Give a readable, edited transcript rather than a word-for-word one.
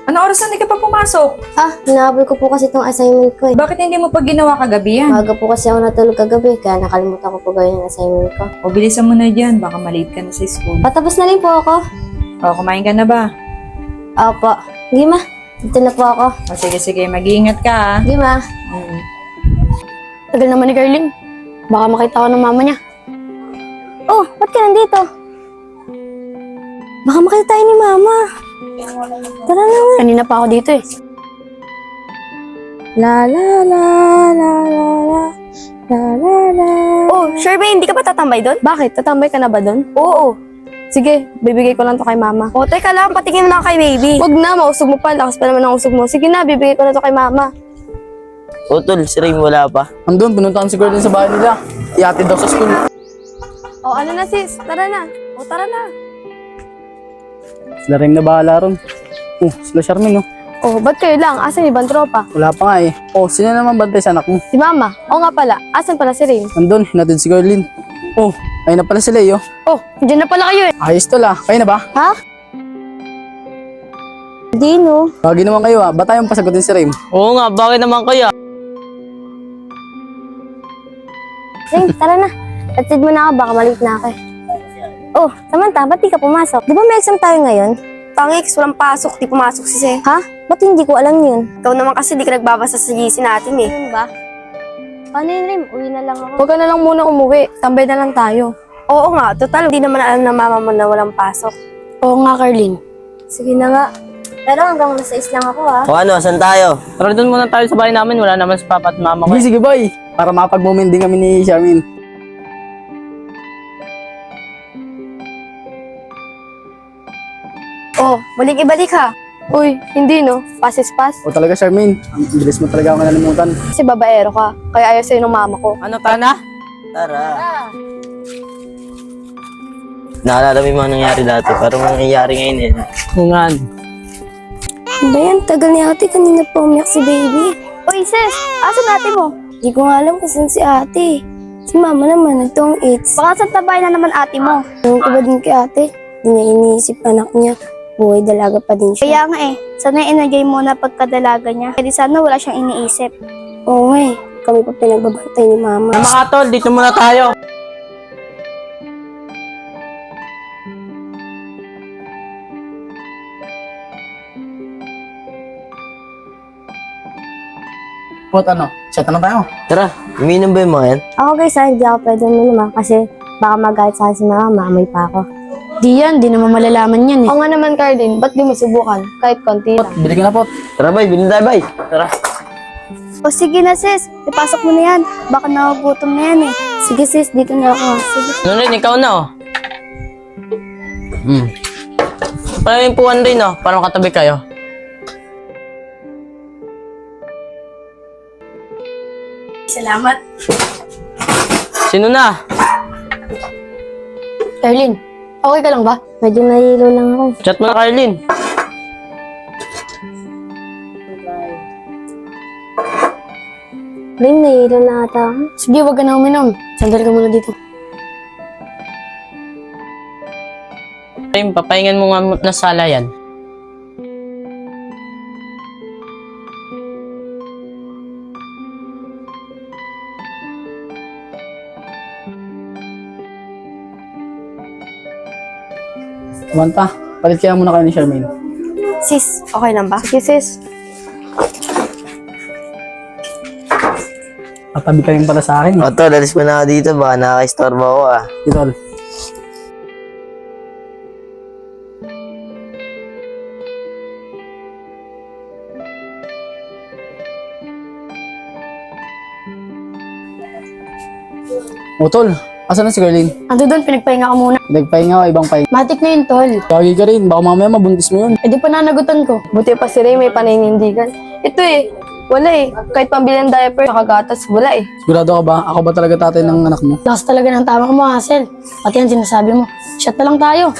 Ano oras na hindi ka pa pumasok? Hinahabol ko po kasi itong assignment ko eh. Bakit hindi mo pa ginawa kagabi yan? Maaga po kasi ako natulog kagabi, kaya nakalimutan ko po gawin yung assignment ko. O bilisan mo na dyan, baka malate ka na sa school. Patapos na rin po ako. O, kumain ka na ba? Opo. Hindi ma, dito na po ako. O sige, mag-iingat ka ha. Hindi ma. Tagal naman ni Carlin. Baka makita ko ng mama niya. Oh, ba't ka nandito? Baka makita tayo ni mama. Tara na nga. Kanina pa ako dito eh. La la la la la la la la la. Oh, sure ba hindi ka ba tatambay doon? Bakit? Tatambay ka na ba doon? Oo. Sige, bibigay ko lang to kay mama. Oh, teka lang, patingin mo na kay baby. Wag na, mausog mo pa. Lakas pa naman ang usog mo. Sige na, bibigay ko na to kay mama. Tol, si Raym wala pa. Andun, pinuntahan si Gordon sa bahay nila. Iatid daw sa school. Oh, ano na sis? Tara na. Oh, tara na. Sila Raym na bahala ron. Sila Charmaine, Oh, ba't kayo lang? Asan yung ibang tropa? Wala pa nga eh. Sino naman bantay sa anak mo? Si mama. Oo nga pala. Asan pala si Rain? Andun, hinatid si Gordon. Ayun na pala si Leo. Oh, dyan na pala kayo eh. Ayos tol ah. Kayo na ba? Ha? Di no. Tawagin naman kayo ah. Ba't tayong pasagutin si Raym? Oo nga, bakit naman kaya? Ring, tara na. Atid mo na ako, baka malit na ako eh. Oh, Samantha, ba't di ka pumasok? Di ba may exam tayo ngayon? Pangix, walang pasok. Di pumasok si Se. Ha? Ba't hindi ko alam yun? Ikaw naman kasi di ka nagbabasa sa GC natin eh. Ano ba? Paano yun, Rim? Uwi na lang ako. Huwag ka na lang muna umuwi. Tambay na lang tayo. Oo nga, total. Hindi naman alam ng mama mo na walang pasok. Oo nga, Carlin. Sige na nga. Pero hanggang alas 6 lang ako ha. O ano, saan tayo? Tara doon muna tayo sa bahay namin. Wala naman si papa at mama ko. Sige, sige boy. Para mapag-moment din kami ni Charmaine. Oh, balik ibalik ha. Uy, hindi no. Pass is pass. Talaga Charmaine. Ang bilis mo talaga ako nalimutan. Kasi babaero ka. Kaya ayaw sa'yo ng mama ko. Ano, Tana? Tara. Naalala mo yung mga nangyari dati. Parang nangyayari ngayon eh. Hungan. Ano ba yan? Tagal ni ate. Kanina pa umiyak si baby. Uy, sis! Asan ate mo? Hindi ko nga alam kung saan si ate. Si mama naman, nagtong eats. Baka sa tabay na naman ate mo. Ewan ko ba din kay ate? Hindi niya iniisip anak niya. Buhay dalaga pa din siya. Kaya nga eh, sana inagay mo na pagkadalaga niya. Kaya sana wala siyang iniisip. Oo nga eh. Kami pa pinagbabantay ni mama. Mga tol, dito muna tayo. Ano? Chat na tayo. Tara, umiinom ba yung mga yan? Ako guys, hindi ako pwede uminom kasi baka magalit sa akin si mama, mamay pa ako. Di yan, di naman malalaman yan eh. Oo nga naman, Cardin, ba't di mo subukan? Kahit konti lang. Bili ka na po. Tara bay, bilhin tayo bay. Tara. O sige na sis, ipasok mo na yan. Baka nagugutom na yan eh. Sige sis, dito na ako. Sige. Ano rin, ikaw na oh. Parang yung puwan rin oh. Parang katabi kayo. Salamat. Sino na? Carlin, okay ka lang ba? Medyo nahihilo lang ako eh. Chat mo na, Carlin. Rin, nahihilo na ata ako. Sige, wag ka na uminom. Sandal ka muna dito. Raym, papahingan mo nga na sala yan. Samantha, palit kaya muna kayo ni Charmaine. Sis, okay lang ba? Sige sis. Tatabi ka rin pala sa akin. O tol, alis ko na ako dito. Baka nakaka-istorbo ako ah. Tol. Tol. Asan na si Carlin? Ando doon, pinagpahinga ka muna. Nagpahinga ka, ibang pahinga. Matik na yun, tol. Lagi ka rin. Baka mamaya mabuntis mo yun. Eh di pananagutan ko. Buti pa si Ray may paninindigan. Ito eh, wala eh. Kahit pambili ng diaper, nakagatas, wala eh. Sigurado ka ba? Ako ba talaga tatay ng anak mo? Lakas talaga ng tama mo, Hassel. Pati yan sinasabi mo. Shot na lang tayo.